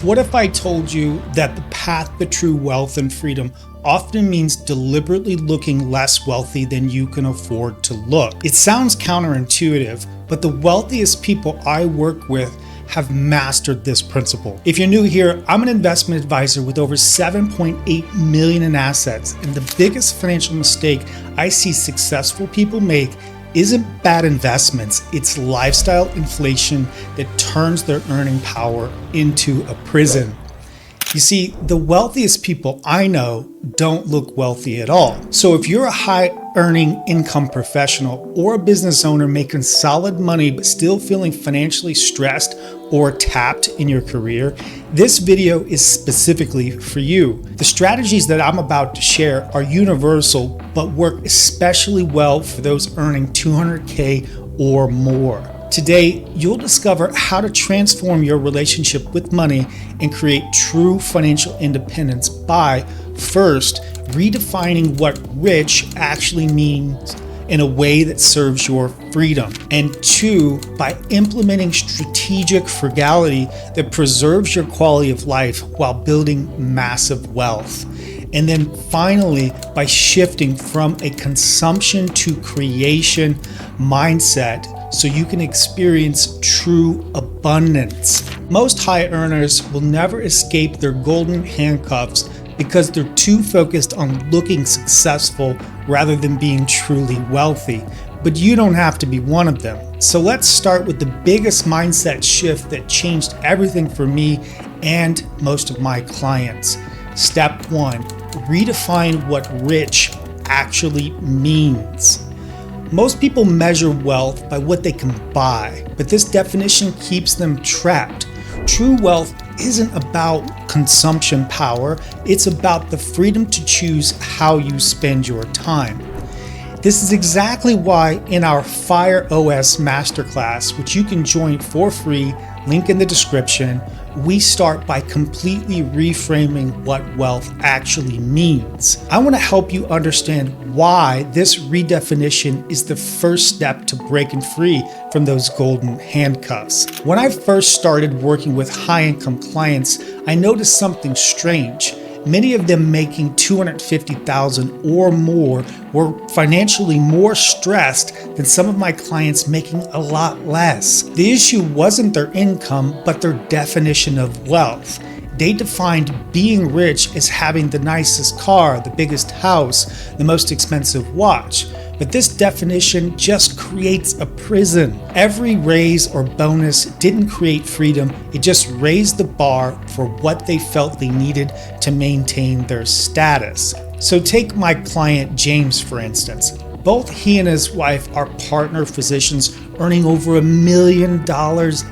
What if I told you that the path to true wealth and freedom often means deliberately looking less wealthy than you can afford to look? It sounds counterintuitive, but the wealthiest people I work with have mastered this principle. If you're new here, I'm an investment advisor with over 7.8 million in assets, and the biggest financial mistake I see successful people make isn't bad investments, it's lifestyle inflation that turns their earning power into a prison. You see, the wealthiest people I know don't look wealthy at all. So if you're a high earning income professional or a business owner making solid money but still feeling financially stressed or tapped in your career, this video is specifically for you. The strategies that I'm about to share are universal but work especially well for those earning $200K or more. Today, you'll discover how to transform your relationship with money and create true financial independence by, first, redefining what rich actually means in a way that serves your freedom, and two, by implementing strategic frugality that preserves your quality of life while building massive wealth. And then finally, by shifting from a consumption to creation mindset so you can experience true abundance. Most high earners will never escape their golden handcuffs because they're too focused on looking successful rather than being truly wealthy. But you don't have to be one of them. So let's start with the biggest mindset shift that changed everything for me and most of my clients. Step 1, redefine what rich actually means. Most people measure wealth by what they can buy, but this definition keeps them trapped. True wealth isn't about consumption power, it's about the freedom to choose how you spend your time. This is exactly why in our Fire OS Masterclass, which you can join for free, link in the description, we start by completely reframing what wealth actually means. I want to help you understand why this redefinition is the first step to breaking free from those golden handcuffs. When I first started working with high-income clients, I noticed something strange. Many of them making $250,000 or more were financially more stressed than some of my clients making a lot less. The issue wasn't their income, but their definition of wealth. They defined being rich as having the nicest car, the biggest house, the most expensive watch. But this definition just creates a prison. Every raise or bonus didn't create freedom, it just raised the bar for what they felt they needed to maintain their status. So take my client James, for instance. Both he and his wife are partner physicians earning over $1 million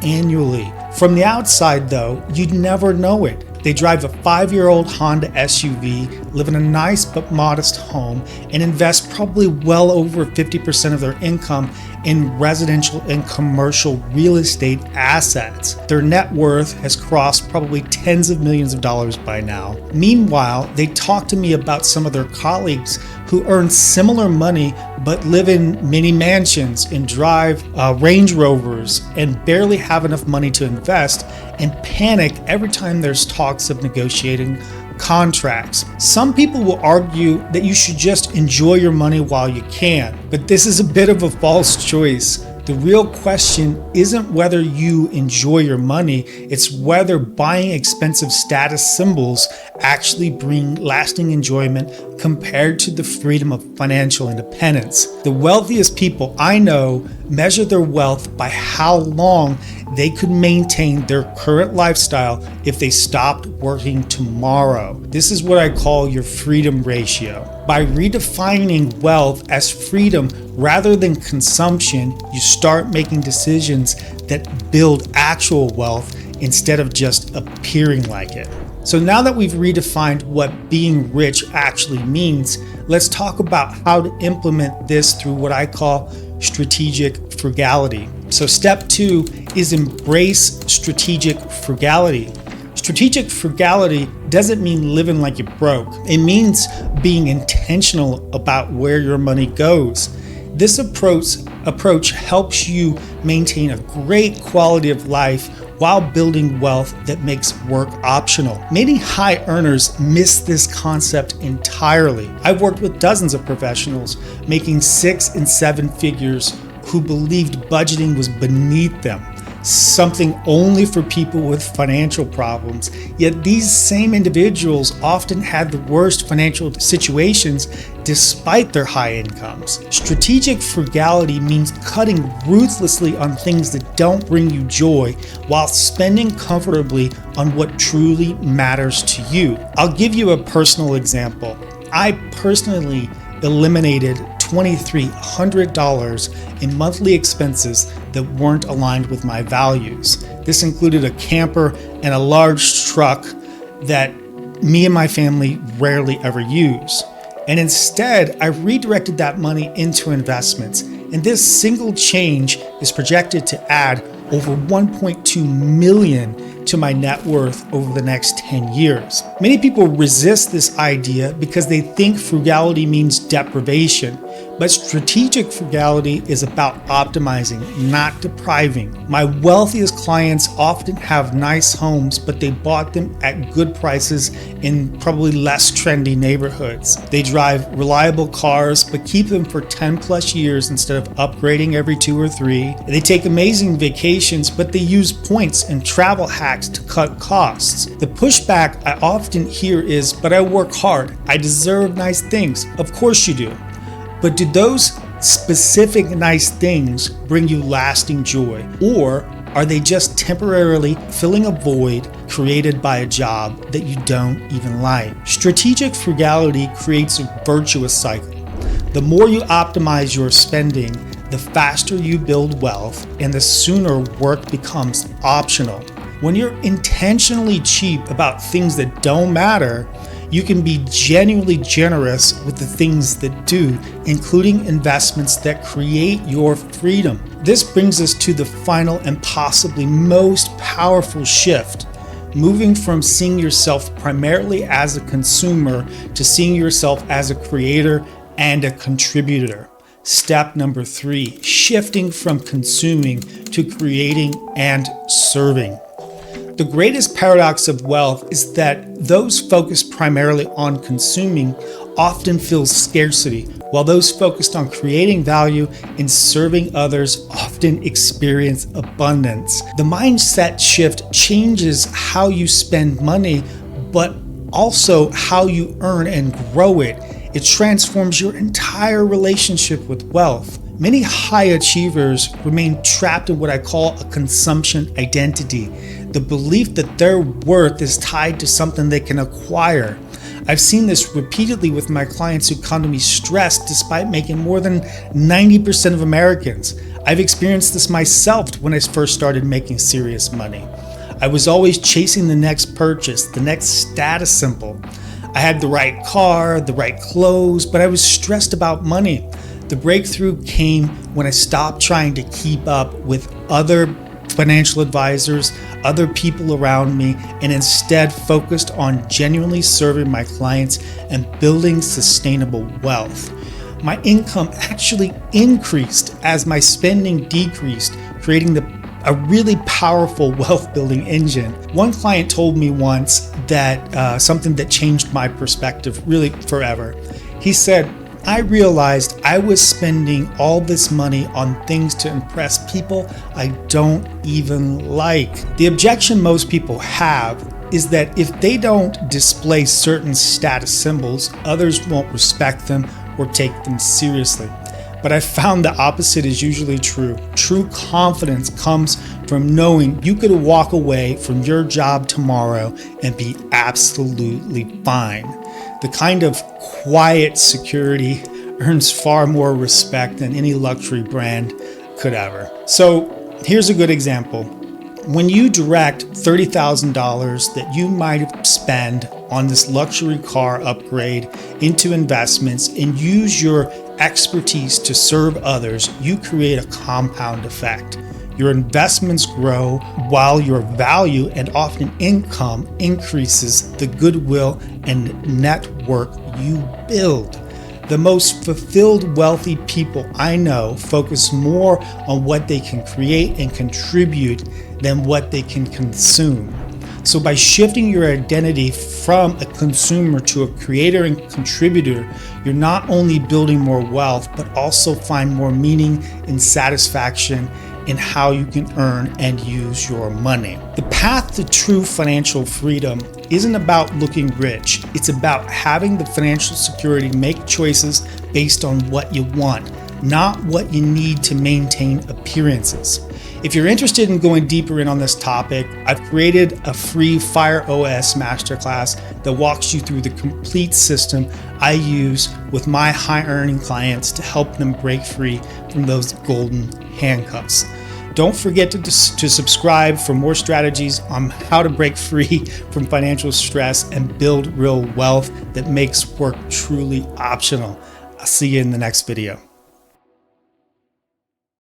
annually. From the outside though, you'd never know it. They drive a 5-year-old Honda SUV, live in a nice but modest home, and invest probably well over 50% of their income in residential and commercial real estate assets. Their net worth has crossed probably tens of millions of dollars by now. Meanwhile, they talk to me about some of their colleagues who earn similar money but live in mini mansions and drive Range Rovers and barely have enough money to invest and panic every time there's talks of negotiating contracts. Some people will argue that you should just enjoy your money while you can, but this is a bit of a false choice. The real question isn't whether you enjoy your money, it's whether buying expensive status symbols actually bring lasting enjoyment compared to the freedom of financial independence. The wealthiest people I know measure their wealth by how long they could maintain their current lifestyle if they stopped working tomorrow. This is what I call your freedom ratio. By redefining wealth as freedom rather than consumption, you start making decisions that build actual wealth instead of just appearing like it. So now that we've redefined what being rich actually means, let's talk about how to implement this through what I call strategic frugality. So step 2 is embrace strategic frugality. Strategic frugality doesn't mean living like you're broke. It means being intentional about where your money goes. This approach helps you maintain a great quality of life while building wealth that makes work optional. Many high earners miss this concept entirely. I've worked with dozens of professionals making 6 and 7 figures who believed budgeting was beneath them, something only for people with financial problems. Yet these same individuals often had the worst financial situations despite their high incomes. Strategic frugality means cutting ruthlessly on things that don't bring you joy while spending comfortably on what truly matters to you. I'll give you a personal example. I personally eliminated $2,300 in monthly expenses that weren't aligned with my values. This included a camper and a large truck that me and my family rarely ever use. And instead, I redirected that money into investments. And this single change is projected to add over $1.2 million to my net worth over the next 10 years. Many people resist this idea because they think frugality means deprivation, but strategic frugality is about optimizing, not depriving. My wealthiest clients often have nice homes, but they bought them at good prices in probably less trendy neighborhoods. They drive reliable cars, but keep them for 10 plus years instead of upgrading every 2 or 3. They take amazing vacations, but they use points and travel hacks to cut costs. The pushback I often hear is, but I work hard. I deserve nice things. Of course you do. But do those specific nice things bring you lasting joy? Or are they just temporarily filling a void created by a job that you don't even like? Strategic frugality creates a virtuous cycle. The more you optimize your spending, the faster you build wealth and the sooner work becomes optional. When you're intentionally cheap about things that don't matter, you can be genuinely generous with the things that do, including investments that create your freedom. This brings us to the final and possibly most powerful shift, moving from seeing yourself primarily as a consumer to seeing yourself as a creator and a contributor. Step number 3, shifting from consuming to creating and serving. The greatest paradox of wealth is that those focused primarily on consuming often feel scarcity, while those focused on creating value and serving others often experience abundance. The mindset shift changes how you spend money, but also how you earn and grow it. It transforms your entire relationship with wealth. Many high achievers remain trapped in what I call a consumption identity, the belief that their worth is tied to something they can acquire. I've seen this repeatedly with my clients who come to me stressed despite making more than 90% of Americans. I've experienced this myself when I first started making serious money. I was always chasing the next purchase, the next status symbol. I had the right car, the right clothes, but I was stressed about money. The breakthrough came when I stopped trying to keep up with other financial advisors, other people around me, and instead focused on genuinely serving my clients and building sustainable wealth. My income actually increased as my spending decreased, creating a really powerful wealth building engine. One client told me once that something that changed my perspective really forever. He said, I realized I was spending all this money on things to impress people I don't even like. The objection most people have is that if they don't display certain status symbols, others won't respect them or take them seriously. But I found the opposite is usually true. True confidence comes from knowing you could walk away from your job tomorrow and be absolutely fine. The kind of quiet security earns far more respect than any luxury brand could ever. So here's a good example. When you direct $30,000 that you might spend on this luxury car upgrade into investments and use your expertise to serve others, you create a compound effect. Your investments grow while your value and often income increases the goodwill and network you build. The most fulfilled, wealthy people I know focus more on what they can create and contribute than what they can consume. So by shifting your identity from a consumer to a creator and contributor, you're not only building more wealth, but also find more meaning and satisfaction in how you can earn and use your money. The path to true financial freedom isn't about looking rich. It's about having the financial security to make choices based on what you want, not what you need to maintain appearances. If you're interested in going deeper in on this topic, I've created a free Fire OS masterclass that walks you through the complete system I use with my high earning clients to help them break free from those golden handcuffs. Don't forget to subscribe for more strategies on how to break free from financial stress and build real wealth that makes work truly optional. I'll see you in the next video.